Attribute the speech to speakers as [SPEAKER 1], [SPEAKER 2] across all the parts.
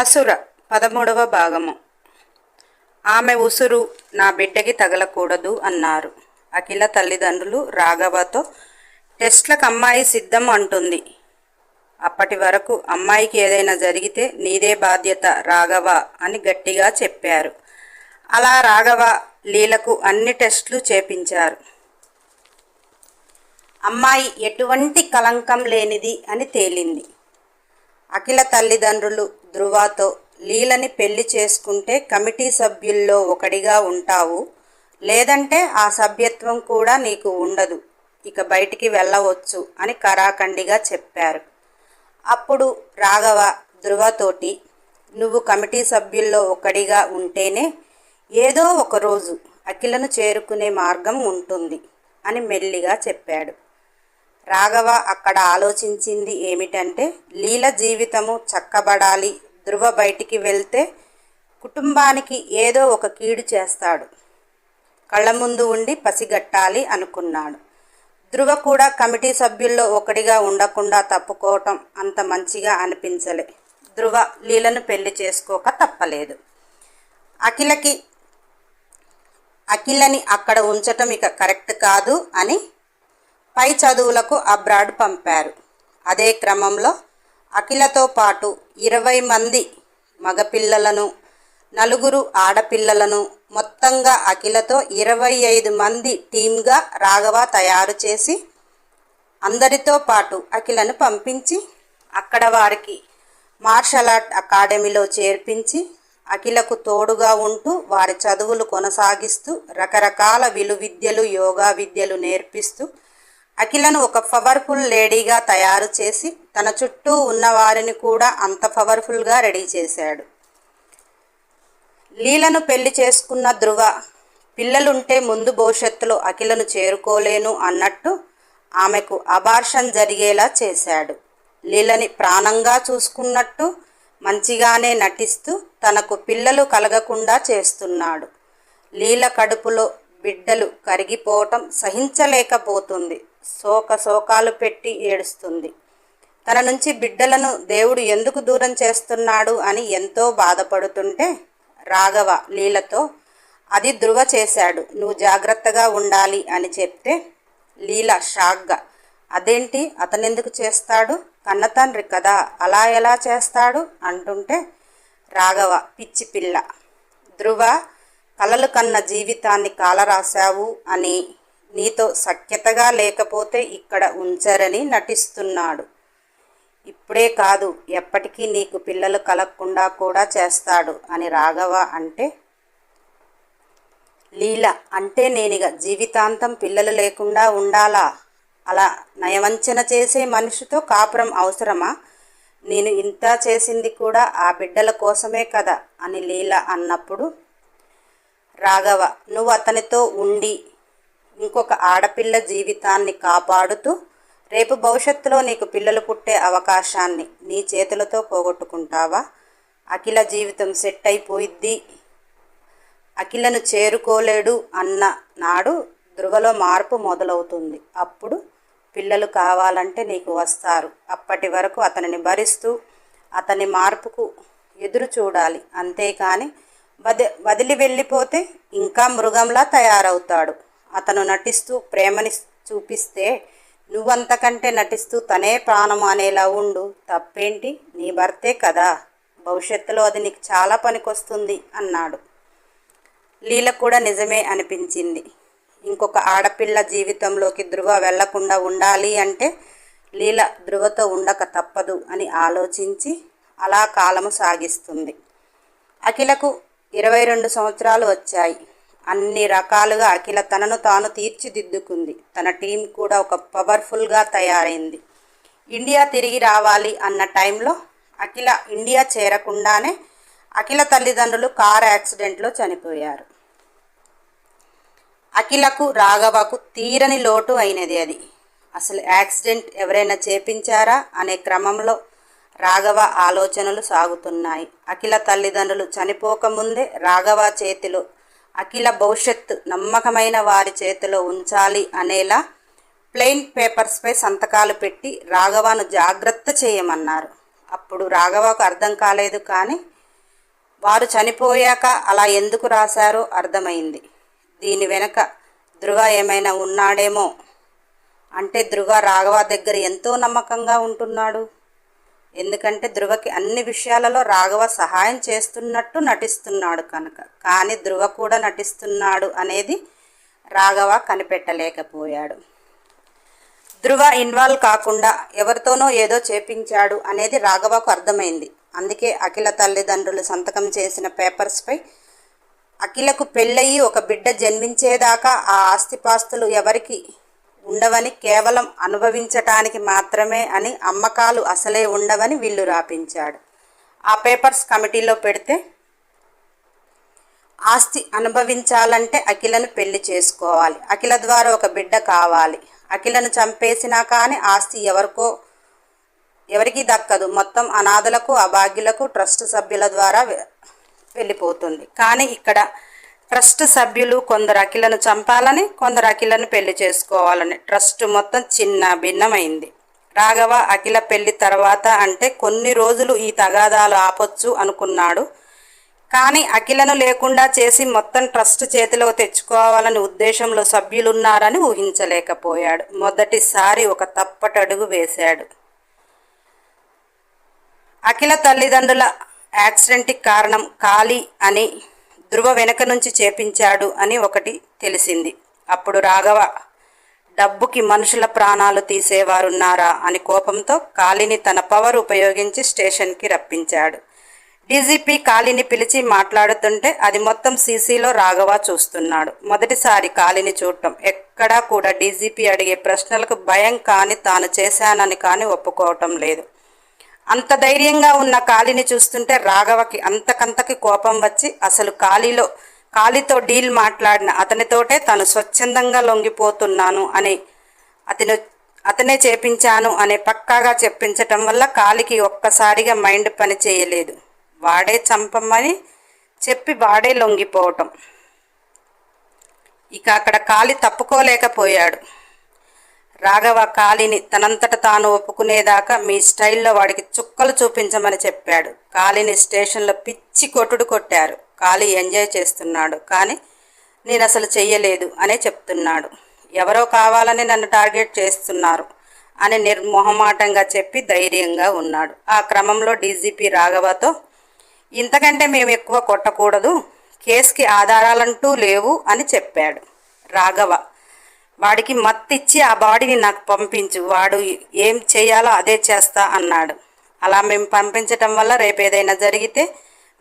[SPEAKER 1] అసుర 13వ భాగము. ఆమె ఉసురు నా బిడ్డకి తగలకూడదు అన్నారు. అఖిల తల్లిదండ్రులు రాఘవతో టెస్ట్లకు అమ్మాయి సిద్ధం అంటుంది. అప్పటి వరకు అమ్మాయికి ఏదైనా జరిగితే నీదే బాధ్యత రాఘవ అని గట్టిగా చెప్పారు. అలా రాఘవ లీలకు అన్ని టెస్టులు చేపించారు. అమ్మాయి ఎటువంటి కళంకం లేనిది అని తేలింది. అఖిల తల్లిదండ్రులు ధృవతో లీలని పెళ్లి చేసుకుంటే కమిటీ సభ్యుల్లో ఒకడిగా ఉంటావు, లేదంటే ఆ సభ్యత్వం కూడా నీకు ఉండదు, ఇక బయటికి వెళ్ళవచ్చు అని కరాఖండిగా చెప్పారు. అప్పుడు రాఘవ ధృవతోటి నువ్వు కమిటీ సభ్యుల్లో ఒకడిగా ఉంటేనే ఏదో ఒకరోజు అఖిలను చేరుకునే మార్గం ఉంటుంది అని మెల్లిగా చెప్పాడు. రాఘవ అక్కడ ఆలోచించింది ఏమిటంటే లీల జీవితము చక్కబడాలి, ధృవ బయటికి వెళ్తే కుటుంబానికి ఏదో ఒక కీడు చేస్తాడు, కళ్ళ ముందు ఉండి పసిగట్టాలి అనుకున్నాడు. ధృవ కూడా కమిటీ సభ్యుల్లో ఒకటిగా ఉండకుండా తప్పుకోవటం అంత మంచిగా అనిపించలే. ధృవ లీలను పెళ్లి చేసుకోక తప్పలేదు. అఖిలని అక్కడ ఉంచటం ఇక కరెక్ట్ కాదు అని పై చదువులకు అబ్రాడ్ పంపారు. అదే క్రమంలో అఖిలతో పాటు 20 మంది మగపిల్లలను 4 ఆడపిల్లలను మొత్తంగా అఖిలతో 25 మంది టీమ్గా రాఘవ తయారు చేసి అందరితో పాటు అఖిలను పంపించి అక్కడ వారికి మార్షల్ ఆర్ట్ అకాడమీలో చేర్పించి అఖిలకు తోడుగా ఉంటూ వారి చదువులు కొనసాగిస్తూ రకరకాల విలువిద్యలు యోగా విద్యలు నేర్పిస్తూ అఖిలను ఒక పవర్ఫుల్ లేడీగా తయారు చేసి తన చుట్టూ ఉన్నవారిని కూడా అంత పవర్ఫుల్గా రెడీ చేశాడు. లీలను పెళ్లి చేసుకున్న ధృవ పిల్లలుంటే ముందు భవిష్యత్తులో అఖిలను చేరుకోలేను అన్నట్టు ఆమెకు అబార్షన్ జరిగేలా చేశాడు. లీలని ప్రాణంగా చూసుకున్నట్టు మంచిగానే నటిస్తూ తనకు పిల్లలు కలగకుండా చేస్తున్నాడు. లీల కడుపులో బిడ్డలు కరిగిపోవటం సహించలేకపోతుంది. శోకాలు పెట్టి ఏడుస్తుంది. తన నుంచి బిడ్డలను దేవుడు ఎందుకు దూరం చేస్తున్నాడు అని ఎంతో బాధపడుతుంటే రాఘవ లీలతో అది ధృవ చేశాడు, నువ్వు జాగ్రత్తగా ఉండాలి అని చెప్తే లీల షాక్గా అదేంటి అతనెందుకు చేస్తాడు, కన్నతండ్రి కదా అలా ఎలా చేస్తాడు అంటుంటే రాఘవ పిచ్చి పిల్ల, ధృవ కలలు కన్న జీవితాన్ని కాలరాశావు అని నీతో సఖ్యతగా లేకపోతే ఇక్కడ ఉంచరని నటిస్తున్నాడు. ఇప్పుడే కాదు ఎప్పటికీ నీకు పిల్లలు కలగకుండా కూడా చేస్తాడు అని రాఘవ అంటే లీల అంటే నేనిగ జీవితాంతం పిల్లలు లేకుండా ఉండాలా, అలా నయవంచన చేసే మనిషితో కాపురం అవసరమా, నేను ఇంత చేసింది కూడా ఆ బిడ్డల కోసమే కదా అని లీల అన్నప్పుడు రాఘవ నువ్వు అతనితో ఉండి ఇంకొక ఆడపిల్ల జీవితాన్ని కాపాడుతూ రేపు భవిష్యత్తులో నీకు పిల్లలు పుట్టే అవకాశాన్ని నీ చేతులతో పోగొట్టుకుంటావా, అఖిల జీవితం సెట్ అయిపోయిద్ది, అఖిలను చేరుకోలేడు అన్న నాడు ధృవలో మార్పు మొదలవుతుంది. అప్పుడు పిల్లలు కావాలంటే నీకు వస్తారు. అప్పటి వరకు అతనిని భరిస్తూ అతని మార్పుకు ఎదురు చూడాలి, అంతేకాని వదిలి వెళ్ళిపోతే ఇంకా మృగంలా తయారవుతాడు. అతను నటిస్తూ ప్రేమని చూపిస్తే నువ్వంతకంటే నటిస్తూ తనే ప్రాణం అనేలా ఉండు, తప్పేంటి, నీ భర్తే కదా, భవిష్యత్తులో అది నీకు చాలా పనికొస్తుంది అన్నాడు. లీల కూడా నిజమే అనిపించింది. ఇంకొక ఆడపిల్ల జీవితంలోకి ధృవ వెళ్లకుండా ఉండాలి అంటే లీల ధృవతో ఉండక తప్పదు అని ఆలోచించి అలా కాలము సాగిస్తుంది. అఖిలకు 22 సంవత్సరాలు వచ్చాయి. అన్ని రకాలుగా అఖిల తనను తాను తీర్చిదిద్దుకుంది. తన టీం కూడా ఒక పవర్ఫుల్గా తయారైంది. ఇండియా తిరిగి రావాలి అన్న టైంలో అఖిల ఇండియా చేరకుండానే అఖిల తల్లిదండ్రులు కార్ యాక్సిడెంట్లో చనిపోయారు. అఖిలకు రాఘవకు తీరని లోటు అయినది అది. అసలు యాక్సిడెంట్ ఎవరైనా చేపించారా అనే క్రమంలో రాఘవ ఆలోచనలు సాగుతున్నాయి. అఖిల తల్లిదండ్రులు చనిపోకముందే రాఘవ చేతిలో అఖిల భవిష్యత్తు నమ్మకమైన వారి చేతిలో ఉంచాలి అనేలా ప్లెయిన్ పేపర్స్పై సంతకాలు పెట్టి రాఘవను జాగ్రత్త చేయమన్నారు. అప్పుడు రాఘవకు అర్థం కాలేదు, కానీ వారు చనిపోయాక అలా ఎందుకు రాశారో అర్థమైంది. దీని వెనక ధృవ ఏమైనా ఉన్నాడేమో. అంటే ధృవ రాఘవ దగ్గర ఎంతో నమ్మకంగా ఉంటున్నాడు. ఎందుకంటే ధృవకి అన్ని విషయాలలో రాఘవ సహాయం చేస్తున్నట్టు నటిస్తున్నాడు కనుక. కానీ ధృవ కూడా నటిస్తున్నాడు అనేది రాఘవ కనిపెట్టలేకపోయాడు. ధృవ ఇన్వాల్వ్ కాకుండా ఎవరితోనో ఏదో చేపించాడు అనేది రాఘవకు అర్థమైంది. అందుకే అఖిల తల్లిదండ్రులు సంతకం చేసిన పేపర్స్పై అఖిలకు పెళ్ళయి ఒక బిడ్డ జన్మించేదాకా ఆ ఆస్తిపాస్తులు ఎవరికి ఉండవని, కేవలం అనుభవించటానికి మాత్రమే అని, అమ్మకాలు అసలే ఉండవని వీళ్ళు రాపించాడు. ఆ పేపర్స్ కమిటీలో పెడితే ఆస్తి అనుభవించాలంటే అఖిలను పెళ్లి చేసుకోవాలి, అఖిల ద్వారా ఒక బిడ్డ కావాలి, అఖిలను చంపేసినా కానీ ఆస్తి ఎవరికి దక్కదు, మొత్తం అనాథలకు, అభాగ్యులకు, ట్రస్ట్ సభ్యుల ద్వారా వెళ్ళిపోతుంది. కానీ ఇక్కడ ట్రస్ట్ సభ్యులు కొందరు అఖిలను చంపాలని, కొందరు అఖిలను పెళ్లి చేసుకోవాలని, ట్రస్ట్ మొత్తం చిన్న భిన్నమైంది. రాఘవ అఖిల పెళ్లి తర్వాత అంటే కొన్ని రోజులు ఈ తగాదాలు ఆపొచ్చు అనుకున్నాడు. కానీ అఖిలను లేకుండా చేసి మొత్తం ట్రస్ట్ చేతిలో తెచ్చుకోవాలని ఉద్దేశంలో సభ్యులున్నారని ఊహించలేకపోయాడు. మొదటిసారి ఒక తప్పటడుగు వేశాడు. అఖిల తల్లిదండ్రుల యాక్సిడెంట్కి కారణం కాళీ అని, ధృవ వెనక నుంచి చేపించాడు అని ఒకటి తెలిసింది. అప్పుడు రాఘవ డబ్బుకి మనుషుల ప్రాణాలు తీసేవారున్నారా అని కోపంతో కాళీని తన పవర్ ఉపయోగించి స్టేషన్కి రప్పించాడు. డీజీపీ కాళీని పిలిచి మాట్లాడుతుంటే అది మొత్తం సీసీలో రాఘవ చూస్తున్నాడు. మొదటిసారి కాళీని చూడటం. ఎక్కడా కూడా డీజీపీ అడిగే ప్రశ్నలకు భయం కానీ, తాను చేశానని కానీ ఒప్పుకోవటం లేదు. అంత ధైర్యంగా ఉన్న కాళీని చూస్తుంటే రాఘవకి అంతకంతకి కోపం వచ్చి, అసలు కాళీతో డీల్ మాట్లాడిన అతనితోటే తను స్వచ్ఛందంగా లొంగిపోతున్నాను అని, అతనే చేపించాను అనే పక్కాగా చెప్పించటం వల్ల కాళీకి ఒక్కసారిగా మైండ్ పని చేయలేదు. వాడే చంపమని చెప్పి వాడే లొంగిపోవటం. ఇక అక్కడ కాళీ తప్పుకోలేకపోయాడు. రాఘవ కాళీని తనంతట తాను ఒప్పుకునేదాకా మీ స్టైల్లో వాడికి చుక్కలు చూపించమని చెప్పాడు. కాళీని స్టేషన్లో పిచ్చి కొట్టుడు కొట్టారు. కాళీ ఎంజాయ్ చేస్తున్నాడు. కానీ నేను అసలు చెయ్యలేదు అనే చెప్తున్నాడు. ఎవరో కావాలని నన్ను టార్గెట్ చేస్తున్నారు అని నిర్మోహమాటంగా చెప్పి ధైర్యంగా ఉన్నాడు. ఆ క్రమంలో డీజీపీ రాఘవతో, ఇంతకంటే మేము ఎక్కువ కొట్టకూడదు, కేసుకి ఆధారాలంటూ లేవు అని చెప్పాడు. రాఘవ, వాడికి మత్తిచ్చి ఆ బాడీని నాకు పంపించు, వాడు ఏం చేయాలో అదే చేస్తా అన్నాడు. అలా మేము పంపించటం వల్ల రేపు ఏదైనా జరిగితే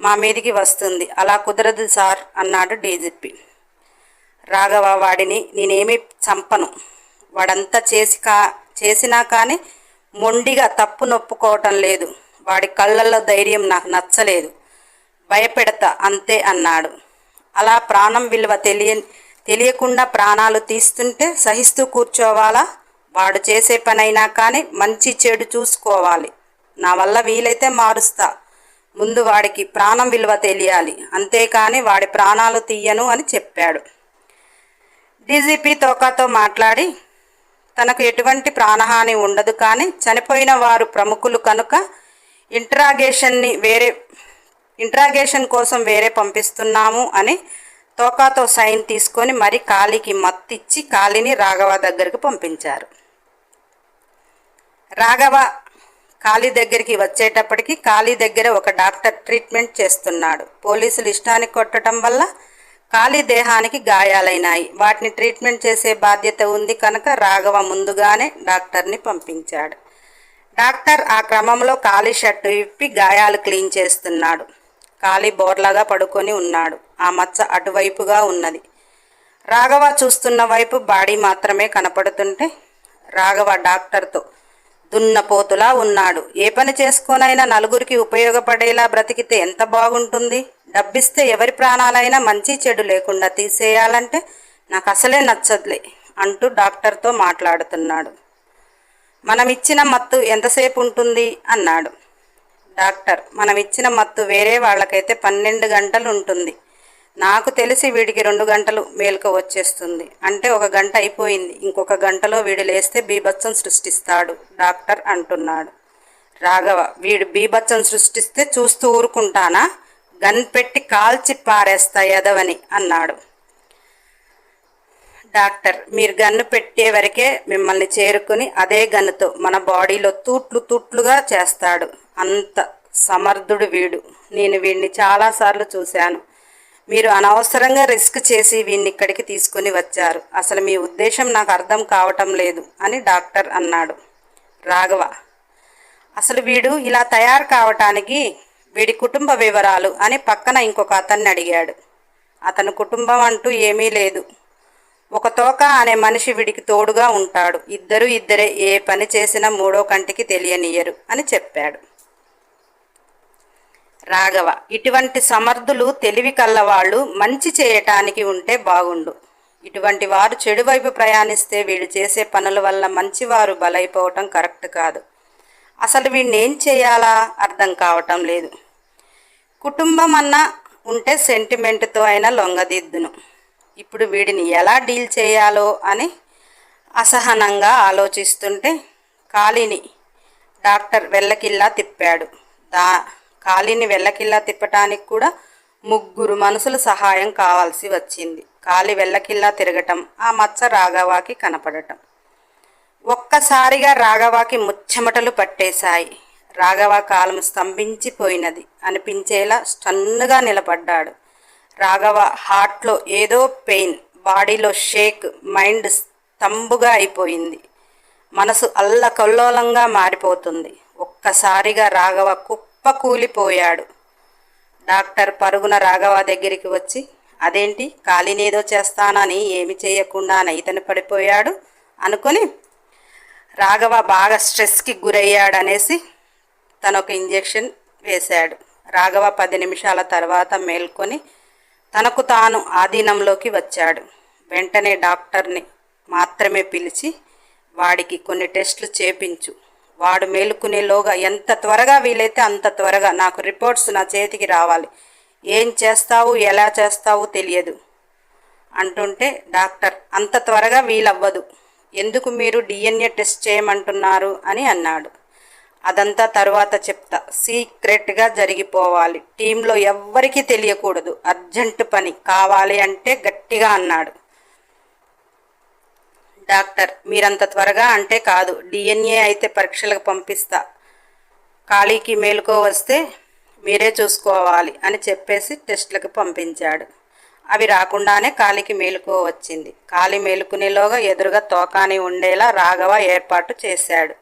[SPEAKER 1] మా మీదికి వస్తుంది, అలా కుదరదు సార్ అన్నాడు డీజీపీ. రాఘవ, వాడిని నేనేమీ చంపను, వాడంతా చేసినా కానీ మొండిగా తప్పు నొప్పుకోవటం లేదు, వాడి కళ్ళల్లో ధైర్యం నాకు నచ్చలేదు, భయపెడతా అంతే అన్నాడు. అలా ప్రాణం విలువ తెలియకుండా ప్రాణాలు తీస్తుంటే సహిస్తూ కూర్చోవాలా? వాడు చేసే పనైనా కానీ మంచి చెడు చూసుకోవాలి. నా వల్ల వీలైతే మారుస్తా, ముందు వాడికి ప్రాణం విలువ తెలియాలి, అంతేకాని వాడి ప్రాణాలు తీయను అని చెప్పాడు. డీజీపీ తోకాతో మాట్లాడి, తనకు ఎటువంటి ప్రాణహాని ఉండదు, కానీ చనిపోయిన వారు ప్రముఖులు కనుక ఇంట్రాగేషన్ కోసం వేరే పంపిస్తున్నాము అని తోకాతో సైన్ తీసుకొని మరి కాళీకి మత్తిచ్చి కాళీని రాఘవ దగ్గరికి పంపించారు. రాఘవ కాళీ దగ్గరికి వచ్చేటప్పటికి కాళీ దగ్గర ఒక డాక్టర్ ట్రీట్మెంట్ చేస్తున్నాడు. పోలీసులు ఇష్టానికి కొట్టడం వల్ల కాళీ దేహానికి గాయాలైనాయి. వాటిని ట్రీట్మెంట్ చేసే బాధ్యత ఉంది కనుక రాఘవ ముందుగానే డాక్టర్ని పంపించాడు. డాక్టర్ ఆ క్రమంలో కాళీ షర్టు విప్పి గాయాలు క్లీన్ చేస్తున్నాడు. కాళీ బోర్లాగా పడుకొని ఉన్నాడు. ఆ మచ్చ అటువైపుగా ఉన్నది. రాఘవ చూస్తున్న వైపు బాడీ మాత్రమే కనపడుతుంటే రాఘవ డాక్టర్తో, దున్నపోతులా ఉన్నాడు, ఏ పని చేసుకోనైనా నలుగురికి ఉపయోగపడేలా బ్రతికితే ఎంత బాగుంటుంది, డబ్బిస్తే ఎవరి ప్రాణాలైనా మంచి చెడు లేకుండా తీసేయాలంటే నాకు అసలే నచ్చదులే అంటూ డాక్టర్తో మాట్లాడుతున్నాడు. మనం ఇచ్చిన మత్తు ఎంతసేపు ఉంటుంది అన్నాడు. డాక్టర్, మనం ఇచ్చిన మత్తు వేరే వాళ్ళకైతే 12 గంటలు ఉంటుంది, నాకు తెలిసి వీడికి 2 గంటలు మేలుక వచ్చేస్తుంది, అంటే 1 గంట అయిపోయింది, ఇంకొక గంటలో వీడు లేస్తే బీభత్సం సృష్టిస్తాడు డాక్టర్ అంటున్నాడు. రాఘవ, వీడు బీభత్సం సృష్టిస్తే చూస్తూ ఊరుకుంటానా? గన్ పెట్టి కాల్చి పారేస్తా ఎదవని అన్నాడు. డాక్టర్, మీరు గన్ను పెట్టే వరకే మిమ్మల్ని చేరుకుని అదే గన్నుతో మన బాడీలో తూట్లు తూట్లుగా చేస్తాడు. అంత సమర్థుడు వీడు. నేను వీడిని చాలాసార్లు చూశాను. మీరు అనవసరంగా రిస్క్ చేసి వీడిని ఇక్కడికి తీసుకుని వచ్చారు. అసలు మీ ఉద్దేశం నాకు అర్థం కావటం లేదు అని డాక్టర్ అన్నాడు. రాఘవ, అసలు వీడు ఇలా తయారు కావటానికి వీడి కుటుంబ వివరాలు అని పక్కన ఇంకొక అతన్ని అడిగాడు. అతని కుటుంబం అంటూ ఏమీ లేదు. ఒక తోక అనే మనిషి వీడికి తోడుగా ఉంటాడు. ఇద్దరే ఏ పని చేసినా మూడో కంటికి తెలియనియరు అని చెప్పాడు. రాఘవ, ఇటువంటి సమర్థులు తెలివి కల్లవాళ్ళు మంచి చేయటానికి ఉంటే బాగుండు. ఇటువంటి వారు చెడు వైపు ప్రయాణిస్తే వీడు చేసే పనుల వల్ల మంచివారు బలైపోవటం కరెక్ట్ కాదు. అసలు వీడిని ఏం చేయాలా అర్థం కావటం లేదు. కుటుంబం అన్నా ఉంటే సెంటిమెంట్తో అయినా లొంగదిద్దును. ఇప్పుడు వీడిని ఎలా డీల్ చేయాలో అని అసహనంగా ఆలోచిస్తుంటే కాళీని డాక్టర్ వెళ్ళకిల్లా తిప్పాడు. కాళీని వెళ్ళకిల్లా తిప్పటానికి కూడా 3 మనుషుల సహాయం కావాల్సి వచ్చింది. కాలి వెళ్ళకిల్లా తిరగటం, ఆ మచ్చ రాఘవాకి కనపడటం. ఒక్కసారిగా రాఘవాకి ముచ్చెమటలు పట్టేశాయి. రాఘవ కాలం స్తంభించిపోయినది అనిపించేలా స్టన్నుగా నిలబడ్డాడు. రాఘవ హార్ట్లో ఏదో పెయిన్, బాడీలో షేక్, మైండ్ స్తంబుగా అయిపోయింది. మనసు అల్లకల్లోలంగా మారిపోతుంది. ఒక్కసారిగా రాఘవ కుప్ప కూలిపోయాడు. డాక్టర్ పరుగున రాఘవ దగ్గరికి వచ్చి, అదేంటి కాలినేదో చేస్తానని ఏమి చేయకుండానే ఇతను పడిపోయాడు అనుకుని రాఘవ బాగా స్ట్రెస్కి గురయ్యాడనేసి తనొక ఇంజెక్షన్ వేశాడు. రాఘవ 10 నిమిషాల తర్వాత మేల్కొని తనకు తాను ఆధీనంలోకి వచ్చాడు. వెంటనే డాక్టర్ని మాత్రమే పిలిచి, వాడికి కొన్ని టెస్టులు చేపించు. వాడు మేలుకునేలోగా ఎంత త్వరగా వీలైతే అంత త్వరగా నాకు రిపోర్ట్స్ నా చేతికి రావాలి. ఏం చేస్తావు ఎలా చేస్తావు తెలియదు అంటుంటే డాక్టర్, అంత త్వరగా వీలవ్వదు. ఎందుకు మీరు DNA టెస్ట్ చేయమంటున్నారు అని అన్నాడు. అదంతా తరువాత చెప్తా, సీక్రెట్గా జరిగిపోవాలి. టీంలో ఎవ్వరికీ తెలియకూడదు. అర్జెంటు పని కావాలి అంటే గట్టిగా అన్నాడు. డాక్టర్, మీరంత త్వరగా అంటే కాదు. DNA అయితే పరీక్షలకు పంపిస్తా. కాళీకి మేలుకో వస్తే మీరే చూసుకోవాలి అని చెప్పేసి టెస్టులకు పంపించాడు. అవి రాకుండానే కాళీకి మేలుకో వచ్చింది. కాళీ మేలుకునేలోగా ఎదురుగా తోకాని ఉండేలా రాఘవ ఏర్పాటు చేశాడు.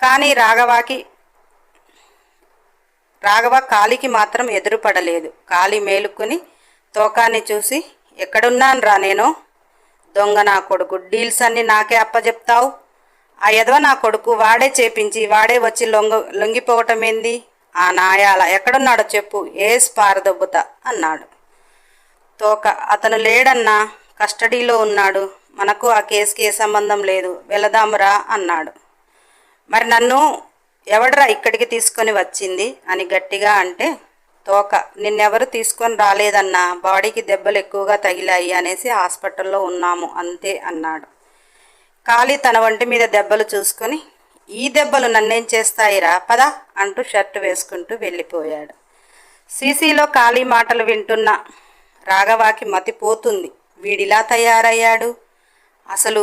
[SPEAKER 1] కానీ రాఘవ కాళీకి మాత్రం ఎదురుపడలేదు. కాళీ మేలుకుని తోకాన్ని చూసి, ఎక్కడున్నాను రా నేను? దొంగ నా కొడుకు, డీల్స్ అన్ని నాకే అప్పచెప్తావు. ఆ ఎదవ నా కొడుకు, వాడే చేపించి వాడే వచ్చి లొంగిపోవటం ఏంది? ఆ నాయాల ఎక్కడున్నాడో చెప్పు, ఏస్ పారదొబ్బుతా అన్నాడు. తోక, అతను లేడన్నా, కస్టడీలో ఉన్నాడు. మనకు ఆ కేసుకి ఏ సంబంధం లేదు, వెళదామురా అన్నాడు. మరి నన్ను ఎవడరా ఇక్కడికి తీసుకొని వచ్చింది అని గట్టిగా అంటే, తోక, నిన్నెవరు తీసుకొని రాలేదన్నా, బాడీకి దెబ్బలు ఎక్కువగా తగిలాయి అనేసి హాస్పిటల్లో ఉన్నాము అంతే అన్నాడు. కాళీ తన ఒంటి మీద దెబ్బలు చూసుకొని, ఈ దెబ్బలు నన్నేం చేస్తాయిరా పదా అంటూ షర్టు వేసుకుంటూ వెళ్ళిపోయాడు. సీసీలో కాళీ మాటలు వింటున్న రాఘవాకి మతిపోతుంది. వీడిలా తయారయ్యాడు, అసలు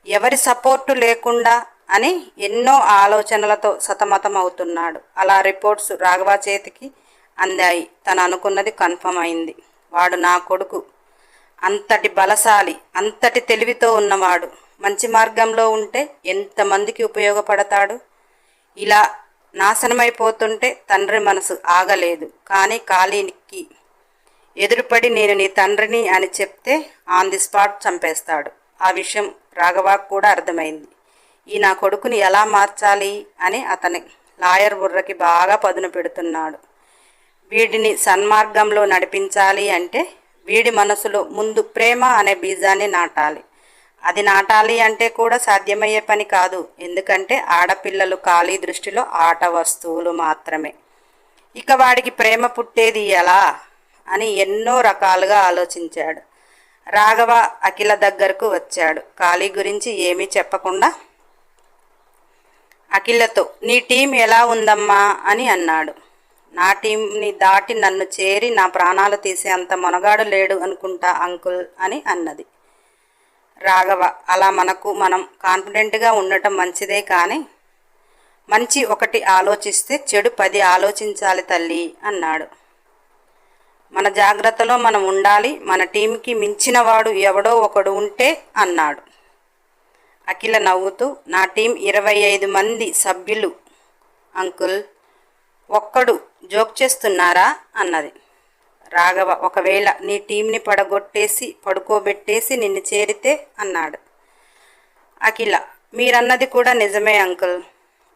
[SPEAKER 1] ఎవరి సపోర్టు లేకుండా అని ఎన్నో ఆలోచనలతో సతమతమవుతున్నాడు. అలా రిపోర్ట్స్ రాఘవ చేతికి అందాయి. తను అనుకున్నది కన్ఫర్మ్ అయింది. వాడు నా కొడుకు, అంతటి బలశాలి, అంతటి తెలివితో ఉన్నవాడు. మంచి మార్గంలో ఉంటే ఎంతమందికి ఉపయోగపడతాడు. ఇలా నాశనమైపోతుంటే తండ్రి మనసు ఆగలేదు. కానీ కాళీకి ఎదురుపడి నేను నీ తండ్రిని అని చెప్తే ఆన్ ది స్పాట్ చంపేస్తాడు. ఆ విషయం రాఘవాకు కూడా అర్థమైంది. ఈ నా కొడుకుని ఎలా మార్చాలి అని అతని లాయర్ బుర్రకి బాగా పదును పెడుతున్నాడు. వీడిని సన్మార్గంలో నడిపించాలి అంటే వీడి మనసులో ముందు ప్రేమ అనే బీజాన్ని నాటాలి. అది నాటాలి అంటే కూడా సాధ్యమయ్యే పని కాదు. ఎందుకంటే ఆడపిల్లలు కాళీ దృష్టిలో ఆట వస్తువులు మాత్రమే. ఇక వాడికి ప్రేమ పుట్టేది ఎలా అని ఎన్నో రకాలుగా ఆలోచించాడు. రాఘవ అఖిల దగ్గరకు వచ్చాడు. కాళీ గురించి ఏమీ చెప్పకుండా అఖిలతో, నీ టీం ఎలా ఉందమ్మా అని అన్నాడు. నా టీంని దాటి నన్ను చేరి నా ప్రాణాలు తీసే అంత మొనగాడు లేడు అనుకుంటా అంకుల్ అని అన్నది. రాఘవ, అలా మనం కాన్ఫిడెంట్గా ఉండటం మంచిదే, కానీ మంచి ఒకటి ఆలోచిస్తే చెడు 10 ఆలోచించాలి తల్లి అన్నాడు. మన జాగ్రత్తలో మనం ఉండాలి, మన టీంకి మించిన వాడు ఎవడో ఒకడు ఉంటే అన్నాడు. అఖిల నవ్వుతూ, నా టీం 25 మంది సభ్యులు అంకుల్, ఒక్కడు జోక్ చేస్తున్నారా అన్నది. రాఘవ, ఒకవేళ నీ టీంని పడగొట్టేసి పడుకోబెట్టేసి నిన్ను చేరితే అన్నాడు. అఖిల, మీరన్నది కూడా నిజమే అంకుల్,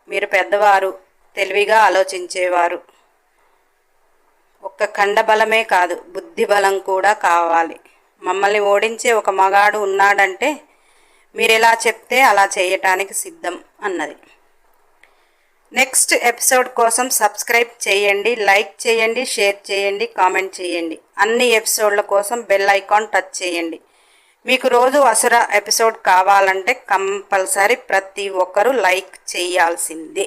[SPEAKER 1] మీరు పెద్దవారు, తెలివిగా ఆలోచించేవారు. ఒక్క కండబలమే కాదు, బుద్ధి బలం కూడా కావాలి. మమ్మల్ని ఓడించే ఒక మగాడు ఉన్నాడంటే మీరు ఎలా చెప్తే అలా చేయటానికి సిద్ధం అన్నది. నెక్స్ట్ ఎపిసోడ్ కోసం సబ్స్క్రైబ్ చేయండి, లైక్ చేయండి, షేర్ చేయండి, కామెంట్ చేయండి. అన్ని ఎపిసోడ్ల కోసం బెల్ ఐకాన్ టచ్ చేయండి. మీకు రోజు అసుర ఎపిసోడ్ కావాలంటే కంపల్సరీ ప్రతి ఒక్కరూ లైక్ చేయాల్సిందే.